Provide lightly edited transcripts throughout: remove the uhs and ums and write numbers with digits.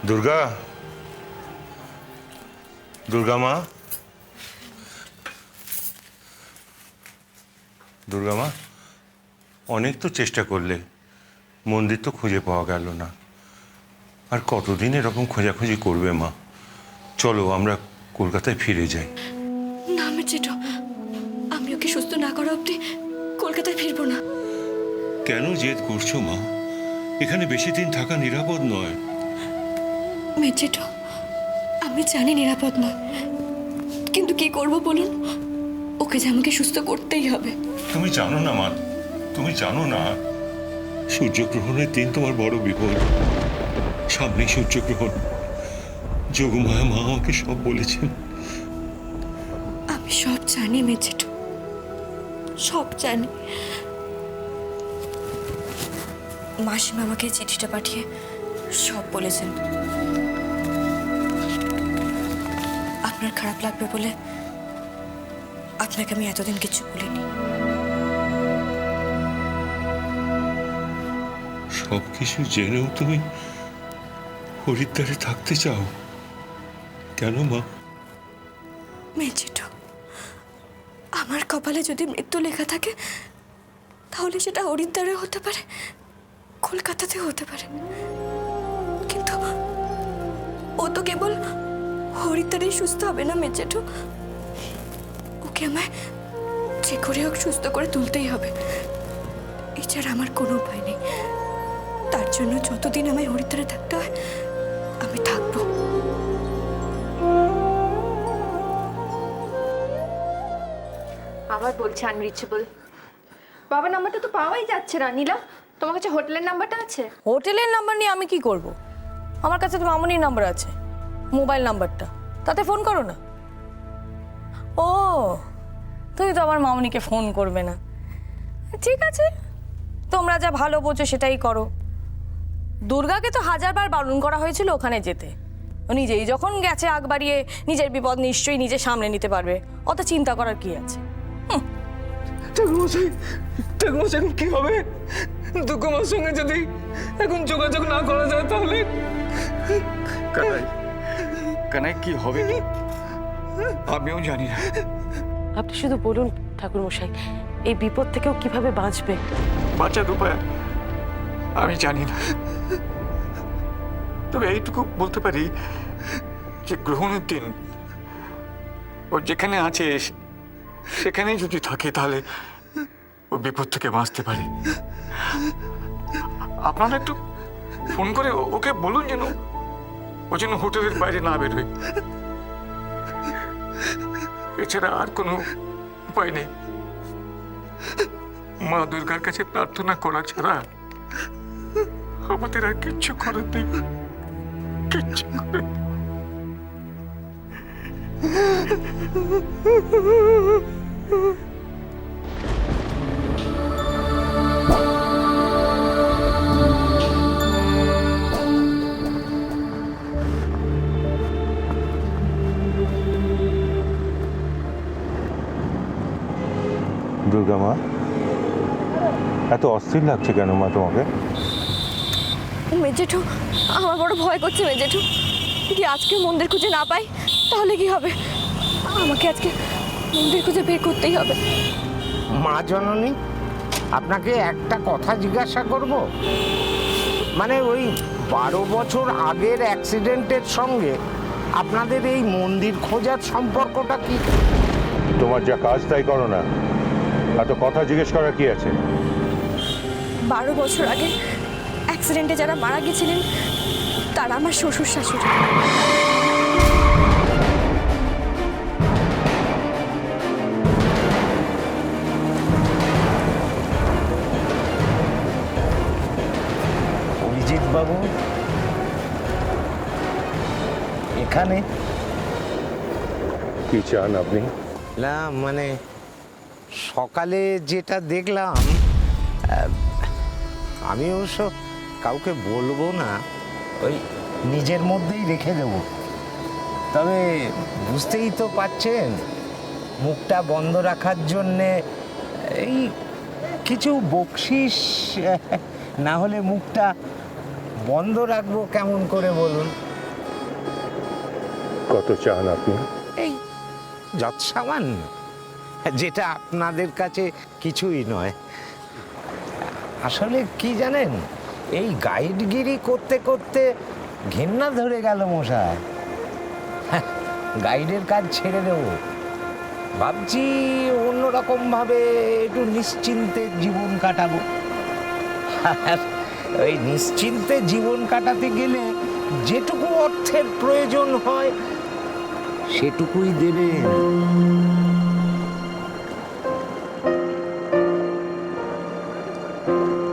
দুর্গা, দুর্গা মা, দুর্গা মা, অনেক তো চেষ্টা করলে, মন্দির তো খুঁজে পাওয়া গেল না। আর কতদিন এরকম খোঁজাখুঁজি করবে মা? চলো আমরা কলকাতায় ফিরে যাই। না মেজেঠু, আমি ওকে সুস্থ না করা অবধি কলকাতায় ফিরবো না। কেন জেদ করছো মা? এখানে বেশি দিন থাকা নিরাপদ নয়। মেজেঠু, আমি জানি নিরাপদ নয়, কিন্তু কি করব বলুন? ওকে যে আমাকে সুস্থ করতেই হবে। তুমি জানো না মা, তুমি জানো না সূর্যগ্রহণের দিন তোমার বড় বিপদ। সামনেই সূর্যগ্রহণ। যোগমায়া মা আমাকে সব বলেছেন। আমি সব জানি মেজেঠু, সব জানি। মাসিমা আমাকে চিঠিটা পাঠিয়ে সব বলেছেন। আপনার খারাপ লাগবে বলে আপনাকে আমি এতদিন কিছু বলিনি। সবকিছু জেনেও তুমি হরিদ্বারে থাকতে চাও কেন মা? মেজেঠু, আমার কপালে যদি মৃত্যু লেখা থাকে তাহলে সেটা হরিদ্বারে হতে পারে, কলকাতাতেও হতে পারে। কিন্তু ও তো কেবল হরিদ্বারেই সুস্থ হবে না মেজেঠু, ওকে আমায় যে করে হোক সুস্থ করে তুলতেই হবে। এছাড়া আমার কোনো উপায় নেই। তার জন্য যতদিন আমায় হরিদ্বারে থাকতে হয় আমি থাকবো। আবার বলছে আনরিচেবল। বাবার নাম্বারটা তো পাওয়াই যাচ্ছে না। নীলা, তোমার কাছে হোটেলের নাম্বারটা আছে? হোটেলের নাম্বার নিয়ে আমি কি করব? আমার কাছে তো মামনির নাম্বার আছে, মোবাইল নাম্বারটা, তাতে ফোন করো না। ও, তুমি তো আমার মামনিকে ফোন করবে না। ঠিক আছে, তোমরা যা ভালো বোঝো সেটাই করো। দুর্গাকে তো হাজারবার বারণ করা হয়েছিল ওখানে যেতে। ও নিজেই যখন গেছে আগ বাড়িয়ে, নিজের বিপদ নিশ্চয়ই নিজে সামলে নিতে পারবে, অত চিন্তা করার কি আছে? ঠাকুরমশাই, ঠাকুরমশাই এখন কি হবে? দুর্গমার সঙ্গে যদি এখন যোগাযোগ না করা যায় তাহলে কানাই, কানাই কি হবে আমিও জানি না। আপনি শুধু বলুন ঠাকুরমশাই, এই বিপদ থেকেও কিভাবে বাঁচবে? বাঁচার উপায় আমি জানি না, তবে এইটুকু বলতে পারি যে গ্রহণের দিন ও যেখানে আছে সেখানেই যদি থাকে তাহলে ও বিপদ থেকে বাঁচতে পারে। আপনারা একটু ফোন করে ওকে বলুন যেন ও যেন হোটেলের বাইরে না বেরোয়। এছাড়া আর কোনো উপায় নেই। মা দুর্গার কাছে প্রার্থনা করা ছাড়া আমাদের আর কিচ্ছু করার নেই, কিচ্ছু করার নেই। দুর্গা মা, এত অস্থির লাগছে কেন মা তোমাকে? মেজেঠু, আমার বড় ভয় করছে মেজেঠু। যদি আজকে মন্দির খুঁজে না পাই তাহলে কি হবে? আমাকে আজকে মন্দির খুঁজে বের করতেই হবে। মা জননী, আপনাকে একটা কথা জিজ্ঞাসা করব। মানে ওই 12 বছর আগের অ্যাক্সিডেন্টের সঙ্গে আপনাদের এই মন্দির খোঁজার সম্পর্কটা কি? তোমার যা কাজ তাই করো না, এত কথা জিজ্ঞেস করার কি আছে? 12 বছর আগে অ্যাক্সিডেন্টে যারা মারা গেছিলেন তারা আমার শ্বশুর শাশুড়ি। অভিজিৎ বাবু এখানে? কি চান আপনি? না মানে সকালে যেটা দেখলাম, আমি অবশ্য কাউকে বলবো না, ওই নিজের মধ্যেই রেখে দেব। তবে বুঝতেই তো পারছেন, মুখটা বন্ধ রাখার জন্যে এই কিছু বকশিস না হলে মুখটা বন্ধ রাখবো কেমন করে বলুন? কত চান আপনি? এই যৎ সামান্য, যেটা আপনাদের কাছে কিছুই নয়। আসলে কি জানেন, এই গাইডগিরি করতে করতে ঘেন্না ধরে গেল মশাই। গাইডের কাজ ছেড়ে দেব ভাবছি, অন্যরকম ভাবে একটু নিশ্চিন্তে জীবন কাটাবো। আর ওই নিশ্চিন্তে জীবন কাটাতে গেলে যেটুকু অর্থের প্রয়োজন হয় সেটুকুই দেবেন।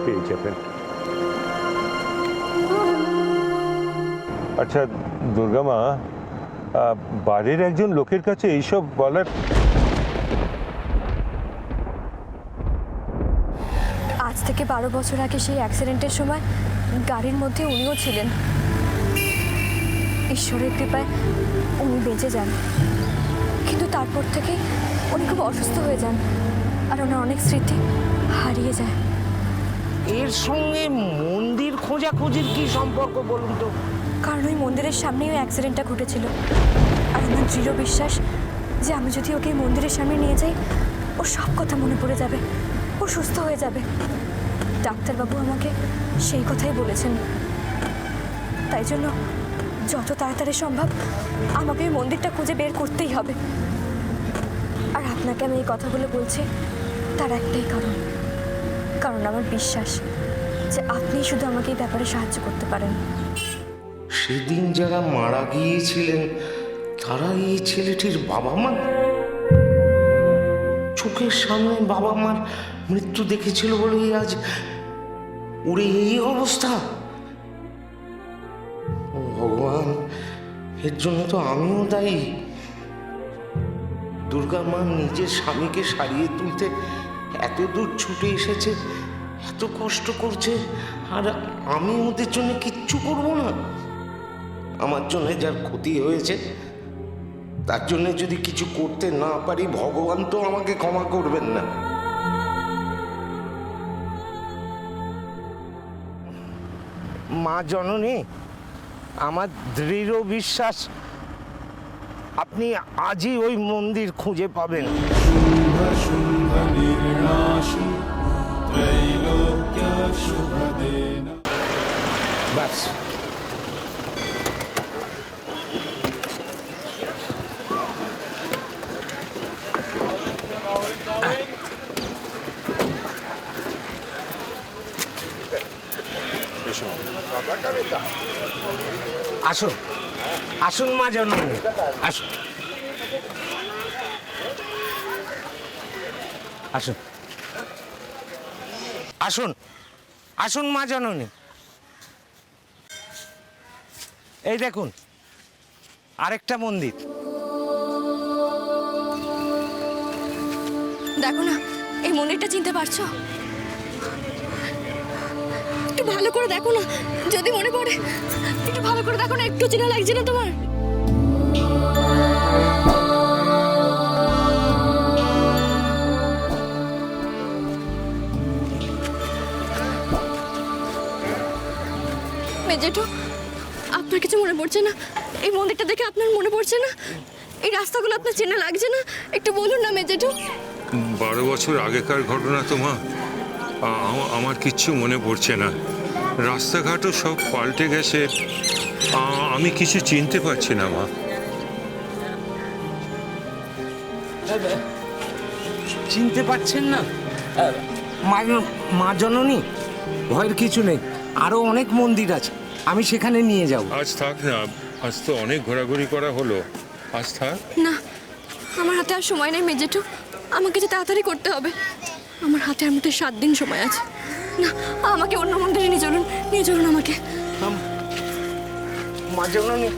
পেয়ে যাবেন। আচ্ছা দুর্গা মা, বাড়ির একজন লোকের কাছে এইসব বলার? আজ থেকে 12 বছর আগে সেই অ্যাক্সিডেন্টের সময় গাড়ির মধ্যে উনিও ছিলেন। ঈশ্বরের কৃপায় উনি বেঁচে যান, কিন্তু তারপর থেকে উনি খুব অসুস্থ হয়ে যান আর ওনার অনেক স্মৃতি হারিয়ে যায়। এর সঙ্গে মন্দির খোঁজাখুঁজির কি সম্পর্ক বলুন তো? কারণ ওই মন্দিরের সামনেই ওই অ্যাক্সিডেন্টটা ঘটেছিল, আর আমার দৃঢ় বিশ্বাস যে আমি যদি ওকে এই মন্দিরের সামনে নিয়ে যাই, ওর সব কথা মনে পড়ে যাবে, ও সুস্থ হয়ে যাবে। ডাক্তারবাবু আমাকে সেই কথাই বলেছেন। তাই জন্য যত তাড়াতাড়ি সম্ভব আমাকে ওই মন্দিরটা খুঁজে বের করতেই হবে। আর আপনাকে আমি এই কথাগুলো বলছি তার একটাই কারণ আমার বিশ্বাস যে আপনি শুধু আমাকে এই ব্যাপারে সাহায্য করতে পারেন। সেদিন যারা মারা গিয়েছিলেন তারা এই ছেলেটির বাবা মা? চোখের সামনে বাবা মার মৃত্যু দেখেছিল বলেই আজ ওরে এই অবস্থা? ও ভগবান, এর জন্য তো আমিও দায়ী। দুর্গা মা নিজের স্বামীকে সারিয়ে তুলতে এত দূর ছুটে এসেছে, এত কষ্ট করছে, আর আমি ওদের জন্য কিচ্ছু করব না? আমার জন্য যার ক্ষতি হয়েছে তার জন্য যদি কিছু করতে না পারি, ভগবান তো আমাকে ক্ষমা করবেন না। মা জননী, আমার দৃঢ় বিশ্বাস আপনি আজই ওই মন্দির খুঁজে পাবেন। ব্যাস, আসুন আসুন মা জননী, আসুন আসুন আসুন আসুন মা জননী। এই দেখুন আরেকটা মন্দির। দেখো না, এই মন্দিরটা চিনতে পারছো? একটু ভালো করে দেখো না, যদি মনে পড়ে। একটু ভালো করে দেখো না, একটু চেনা লাগছে না তোমার? মেজেঠু, আপনার কিছু মনে পড়ছে না? এই মন্দিরটা দেখে আপনার মনে পড়ছে না? এই রাস্তাগুলো আপনার চেনা লাগছে না? একটু বলুন না মেজেঠু। 12 বছর আগেকার ঘটনা তো মা, আমার কিচ্ছু মনে পড়ছে না। রাস্তাঘাটও সব পাল্টে গেছে, আমি কিছু চিনতে পারছি না মা। চিনতে পারছেন না? মা জননী, ভয়ের কিছু নেই, আরো অনেক মন্দির আছে, আমি সেখানে নিয়ে যাব। আজ থাক না, আজ তো অনেক ঘোরাঘুরি করা হলো, আজ থাক। না, আমার হাতে আর সময় নেই মেজেঠু, আমাকে যে তাড়াতাড়ি করতে হবে। আমার হাতে আর মধ্যে 7 দিন সময় আছে। না, আমাকে অন্য মন্দিরে নিয়ে চলুন আমাকে। মা জননী,